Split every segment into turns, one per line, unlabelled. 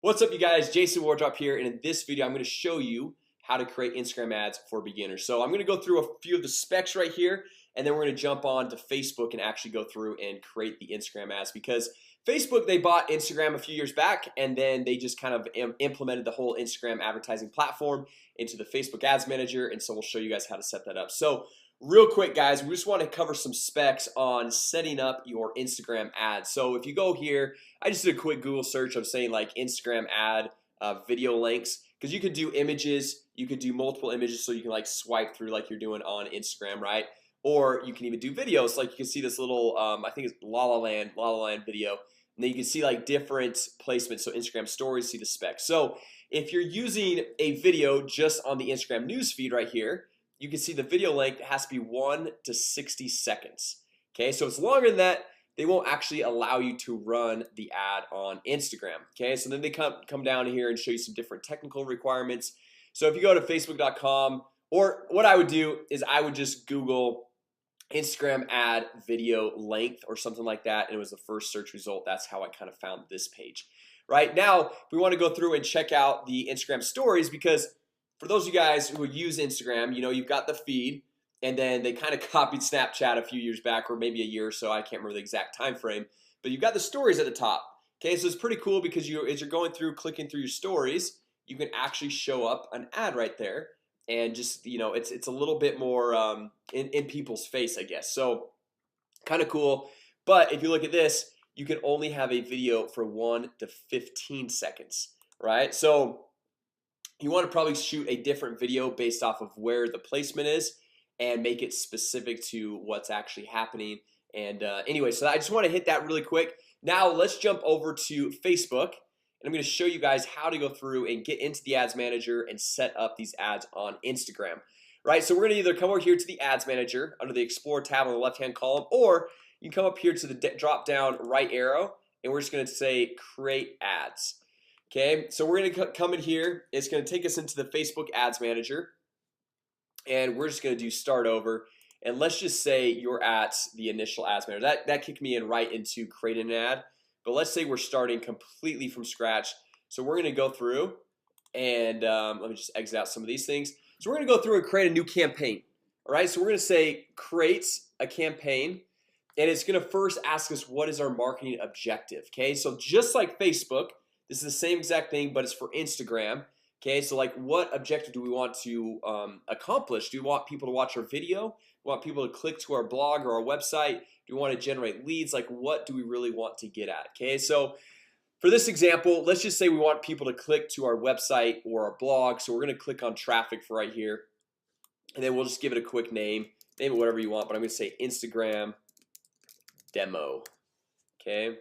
What's up, you guys? Jason Wardrop here, and in this video I'm going to show you how to create Instagram ads for beginners. So I'm going to go through a few of the specs right here, and then we're going to jump on to Facebook and actually go through and create the Instagram ads, because Facebook, they bought Instagram a few years back, and then they just kind of implemented the whole Instagram advertising platform into the Facebook Ads Manager. And so we'll show you guys how to set that up. So real quick, guys, we just want to cover some specs on setting up your Instagram ads. So if you go here, I just did a quick Google search of saying like Instagram ad video links, because you could do images, you could do multiple images, so you can like swipe through like you're doing on Instagram, right? Or you can even do videos, like you can see this little I think it's La La Land video, and then you can see like different placements. So Instagram stories, see the specs. So if you're using a video just on the Instagram news feed right here, you can see the video length has to be 1 to 60 seconds. Okay, so it's longer than that, they won't actually allow you to run the ad on Instagram. Okay, so then they come down here and show you some different technical requirements. So if you go to facebook.com, or what I would do is I would just Google Instagram ad video length or something like that, and it was the first search result. That's how I kind of found this page. Right now we want to go through and check out the Instagram stories, because for those of you guys who use Instagram, you know, you've got the feed, and then they kind of copied Snapchat a few years back, or maybe a year or so. I can't remember the exact time frame, but you've got the stories at the top. Okay, so it's pretty cool because as you're going through, clicking through your stories, you can actually show up an ad right there, and just, you know, it's a little bit more in people's face, I guess. So kind of cool. But if you look at this, you can only have a video for 1 to 15 seconds, right? So you want to probably shoot a different video based off of where the placement is, and make it specific to what's actually happening. And anyway, so I just want to hit that really quick. Now let's jump over to Facebook, and I'm going to show you guys how to go through and get into the Ads Manager and set up these ads on Instagram. Right, so we're going to either come over here to the Ads Manager under the Explore tab on the left-hand column, or you can come up here to the drop-down right arrow, and we're just going to say Create Ads. Okay, so we're going to come in here. It's going to take us into the Facebook Ads Manager, and we're just going to do Start Over. And let's just say you're at the initial Ads Manager. That kicked me in right into creating an ad. But let's say we're starting completely from scratch. So we're going to go through and let me just exit out some of these things. So we're going to go through and create a new campaign. All right, so we're going to say create a campaign, and it's going to first ask us what is our marketing objective. Okay, so just like Facebook, this is the same exact thing, but it's for Instagram. Okay, so like, what objective do we want to accomplish? Do we want people to watch our video? Do we want people to click to our blog or our website? Do we want to generate leads? Like, what do we really want to get at? Okay, so for this example, let's just say we want people to click to our website or our blog. So we're going to click on traffic for right here, and then we'll just give it a quick name it whatever you want, but I'm going to say Instagram demo. Okay,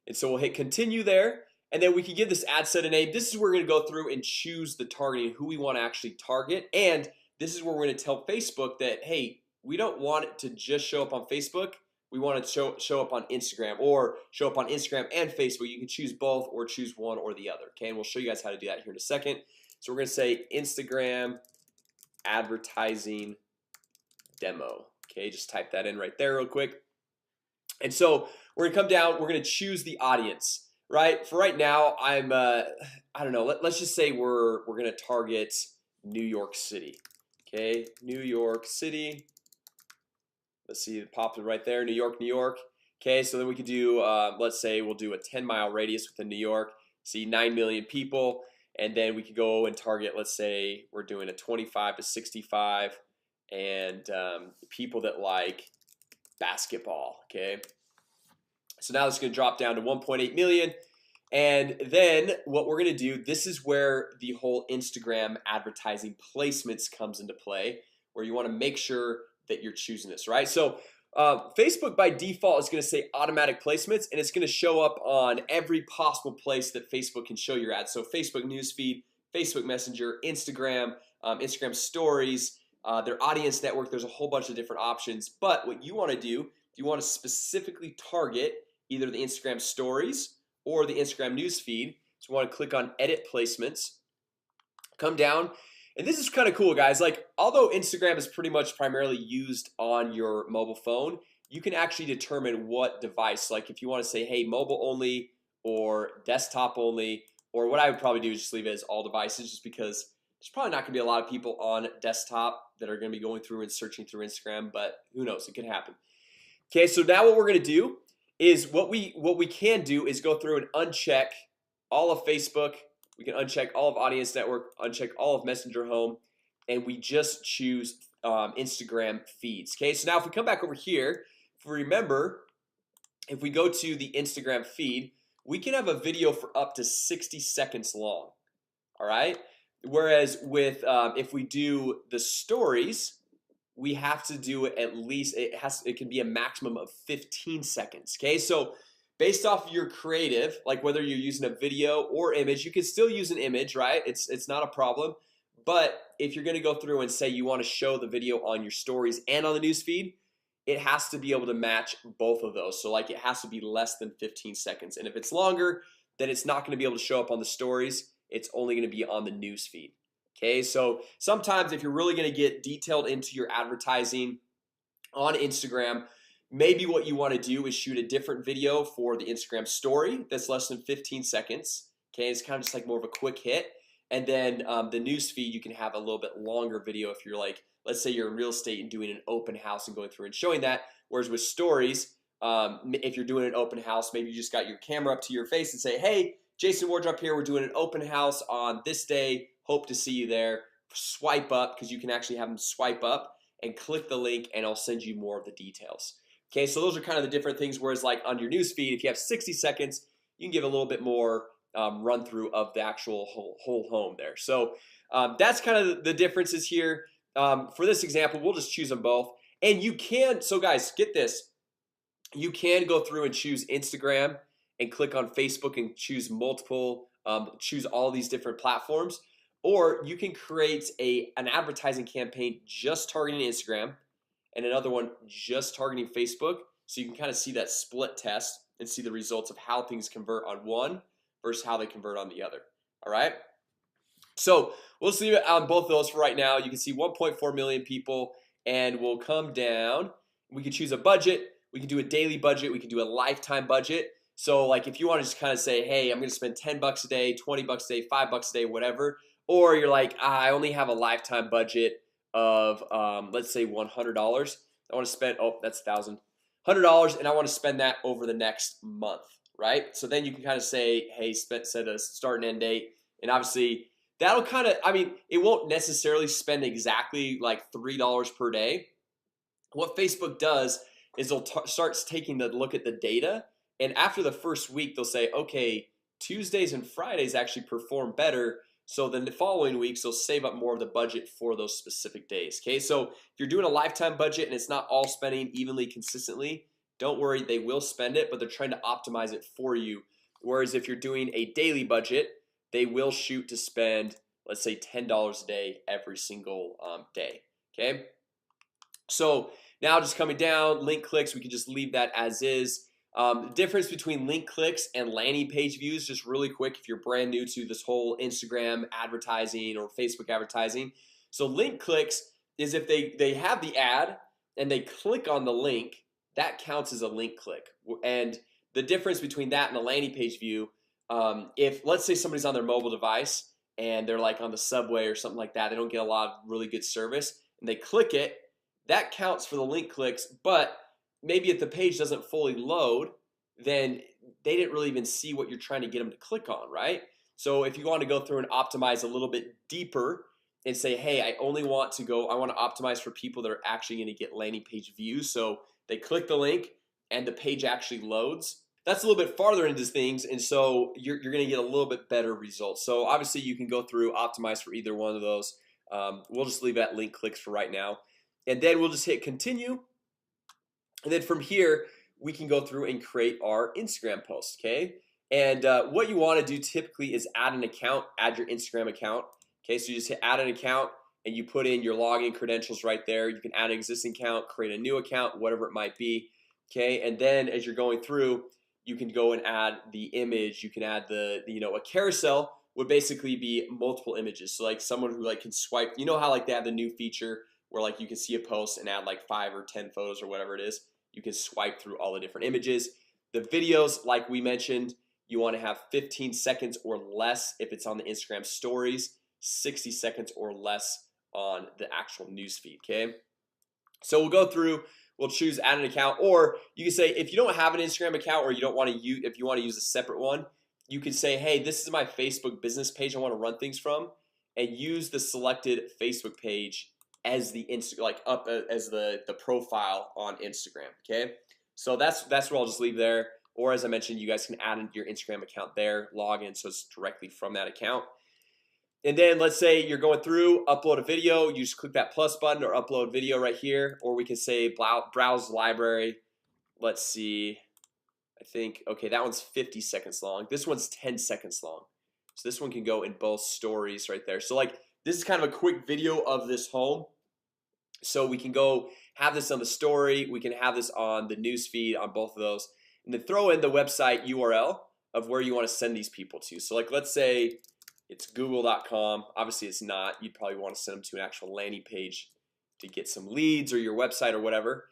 and so we'll hit continue there. And then we can give this ad set a name. This is where we're going to go through and choose the targeting, who we want to actually target. And this is where we're going to tell Facebook that, hey, we don't want it to just show up on Facebook. We want it to show up on Instagram, or show up on Instagram and Facebook. You can choose both, or choose one or the other. Okay, and we'll show you guys how to do that here in a second. So we're going to say Instagram advertising demo. Okay, just type that in right there real quick. And so we're going to come down. We're going to choose the audience. Right, for right now, I don't know, let's just say we're gonna target New York City. Okay, New York City. Let's see, it popped right there, New York, New York. Okay, so then we could do let's say we'll do a 10-mile radius within New York. See 9 million people, and then we could go and target, let's say we're doing a 25 to 65, and people that like basketball. Okay, so now it's going to drop down to 1.8 million. And then what we're going to do, this is where the whole Instagram advertising placements comes into play, where you want to make sure that you're choosing this, right? So Facebook by default is going to say automatic placements, and it's going to show up on every possible place that Facebook can show your ads. So Facebook newsfeed, Facebook Messenger, Instagram, Instagram stories, their audience network. There's a whole bunch of different options. But what you want to do, you want to specifically target either the Instagram stories or the Instagram news feed. So we want to click on edit placements, come down, and this is kind of cool, guys. Like, although Instagram is pretty much primarily used on your mobile phone, you can actually determine what device. Like if you want to say, hey, mobile only or desktop only, or what I would probably do is just leave it as all devices, just because there's probably not gonna be a lot of people on desktop that are gonna be going through and searching through Instagram, but who knows, it could happen. Okay, so now what we're gonna do is what we can do is go through and uncheck all of Facebook. We can uncheck all of Audience Network, uncheck all of Messenger Home, and we just choose Instagram feeds. Okay, so now if we come back over here, if we remember, if we go to the Instagram feed, we can have a video for up to 60 seconds long. All right, whereas with if we do the stories, we have to do it at least, it can be a maximum of 15 seconds. Okay, so based off your creative, like whether you're using a video or image, you can still use an image, right? It's not a problem. But if you're gonna go through and say you want to show the video on your stories and on the news feed, it has to be able to match both of those. So like it has to be less than 15 seconds, and if it's longer, then it's not going to be able to show up on the stories. It's only going to be on the news feed. Okay, so sometimes if you're really going to get detailed into your advertising on Instagram, maybe what you want to do is shoot a different video for the Instagram story that's less than 15 seconds. Okay, it's kind of just like more of a quick hit. And then the news feed, you can have a little bit longer video if you're like, let's say you're in real estate and doing an open house and going through and showing that. Whereas with stories, if you're doing an open house, maybe you just got your camera up to your face and say, hey, Jason Wardrop here, we're doing an open house on this day, hope to see you there. Swipe up, because you can actually have them swipe up and click the link, and I'll send you more of the details. Okay, so those are kind of the different things. Whereas like on your news feed, if you have 60 seconds, you can give a little bit more run through of the actual whole home there. So that's kind of the differences here. For this example, we'll just choose them both. And you can, so guys, get this, you can go through and choose Instagram and click on Facebook and choose multiple, choose all these different platforms. Or you can create an advertising campaign just targeting Instagram and another one just targeting Facebook. So you can kind of see that split test and see the results of how things convert on one versus how they convert on the other. All right, so we'll see it on both of those for right now. You can see 1.4 million people, and we'll come down. We can choose a budget. We can do a daily budget. We can do a lifetime budget. So like if you want to just kind of say, hey, I'm gonna spend 10 bucks a day, 20 bucks a day, 5 bucks a day, whatever. Or you're like, I only have a lifetime budget of let's say $100. I want to spend, oh, that's $1,000, and I want to spend that over the next month, right? So then you can kind of say, hey, set a start and end date, and obviously that'll kind of, I mean, it won't necessarily spend exactly like $3 per day. What Facebook does is they'll starts taking the look at the data, and after the first week they'll say, okay, Tuesdays and Fridays actually perform better, so then the following weeks they'll save up more of the budget for those specific days. Okay, so if you're doing a lifetime budget and it's not all spending evenly consistently, don't worry, they will spend it, but they're trying to optimize it for you. Whereas if you're doing a daily budget, they will shoot to spend, let's say, $10 a day every single day. Okay, so now just coming down, link clicks, we can just leave that as is. The difference between link clicks and landing page views, just really quick if you're brand new to this whole Instagram advertising or Facebook advertising. So link clicks is if they have the ad and they click on the link, that counts as a link click. And the difference between that and a landing page view, if let's say somebody's on their mobile device and they're like on the subway or something like that, they don't get a lot of really good service, and they click it, that counts for the link clicks. But maybe if the page doesn't fully load, then they didn't really even see what you're trying to get them to click on, right? So if you want to go through and optimize a little bit deeper and say, hey, I only want to go, I want to optimize for people that are actually going to get landing page views, so they click the link and the page actually loads, that's a little bit farther into things, and so you're going to get a little bit better results. So obviously you can go through, optimize for either one of those. We'll just leave that link clicks for right now, and then we'll just hit continue. And then from here we can go through and create our Instagram post. Okay, and what you want to do typically is add an account, add your Instagram account. Okay, so you just hit add an account and you put in your login credentials right there. You can add an existing account, create a new account, whatever it might be. Okay, and then as you're going through, you can go and add the image. You can add the a carousel would basically be multiple images. So like someone who like can swipe, you know how like they have the new feature where like you can see a post and add like 5 or 10 photos or whatever it is. You can swipe through all the different images. The videos, like we mentioned, You want to have 15 seconds or less if it's on the Instagram stories, 60 seconds or less on the actual newsfeed. Okay, so we'll go through, we'll choose add an account, or you can say if you don't have an Instagram account, or you don't want to use, if you want to use a separate one, you can say, hey, this is my Facebook business page I want to run things from, and use the selected Facebook page as the as the profile on Instagram. Okay, so that's where I'll just leave there. Or as I mentioned, you guys can add in your Instagram account there, log in, so it's directly from that account. And then let's say you're going through, upload a video, you just click that plus button or upload video right here. Or we can say browse library. Let's see, I think, okay, that one's 50 seconds long. This one's 10 seconds long. So this one can go in both stories right there. So like this is kind of a quick video of this home. So we can go have this on the story, we can have this on the news feed, on both of those, and then throw in the website URL of where you want to send these people to. So like let's say it's google.com. Obviously it's not. You'd probably want to send them to an actual landing page to get some leads, or your website or whatever.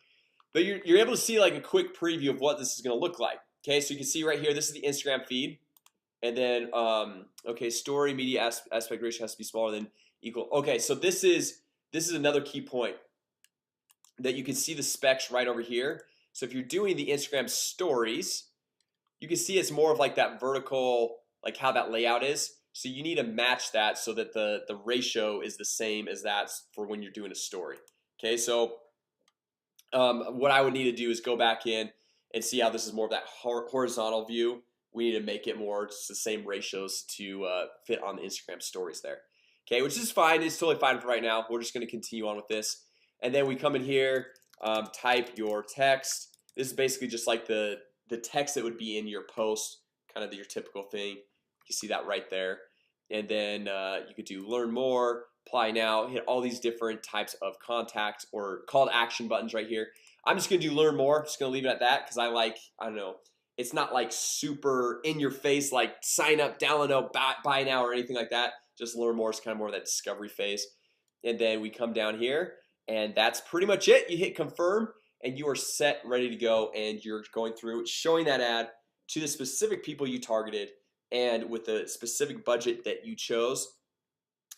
But you're able to see like a quick preview of what this is going to look like. Okay, so you can see right here, this is the Instagram feed. And then okay, story media aspect ratio has to be smaller than equal. Okay, so this is another key point that you can see the specs right over here. So if you're doing the Instagram stories, you can see it's more of like that vertical, like how that layout is. So you need to match that so that the ratio is the same as that for when you're doing a story. Okay, so what I would need to do is go back in and see how this is more of that horizontal view. We need to make it more just the same ratios to fit on the Instagram stories there. Okay, which is fine. It's totally fine for right now. We're just going to continue on with this. And then we come in here, type your text. This is basically just like the text that would be in your post, kind of your typical thing. You see that right there. And then you could do learn more, apply now, hit all these different types of contact or call to action buttons right here. I'm just gonna do learn more. Just gonna leave it at that because I don't know, it's not like super in your face like sign up, download, buy now or anything like that. Just learn more is kind of more of that discovery phase. And then we come down here and that's pretty much it. You hit confirm and you are set, ready to go, and you're going through showing that ad to the specific people you targeted and with the specific budget that you chose.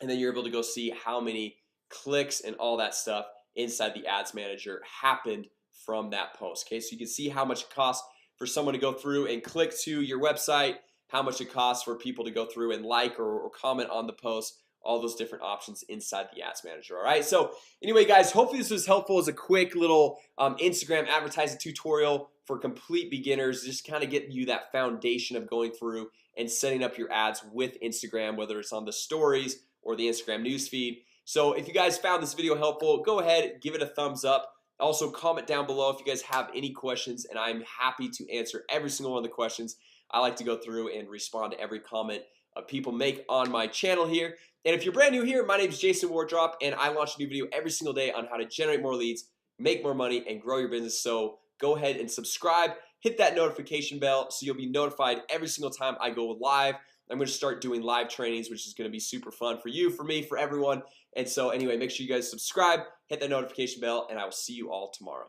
And then you're able to go see how many clicks and all that stuff inside the ads manager happened from that post. Okay, so you can see how much it costs for someone to go through and click to your website, how much it costs for people to go through and like or comment on the post, all those different options inside the ads manager. All right, so anyway guys, hopefully this was helpful as a quick little Instagram advertising tutorial for complete beginners, just kind of getting you that foundation of going through and setting up your ads with Instagram, whether it's on the stories or the Instagram newsfeed. So if you guys found this video helpful, go ahead, give it a thumbs up. Also comment down below if you guys have any questions, and I'm happy to answer every single one of the questions. I like to go through and respond to every comment people make on my channel here. And if you're brand new here, my name is Jason Wardrop, and I launch a new video every single day on how to generate more leads, make more money, and grow your business. So go ahead and subscribe, hit that notification bell so you'll be notified every single time I go live. I'm going to start doing live trainings, which is going to be super fun for you, for me, for everyone. And so anyway, make sure you guys subscribe, hit that notification bell, and I will see you all tomorrow.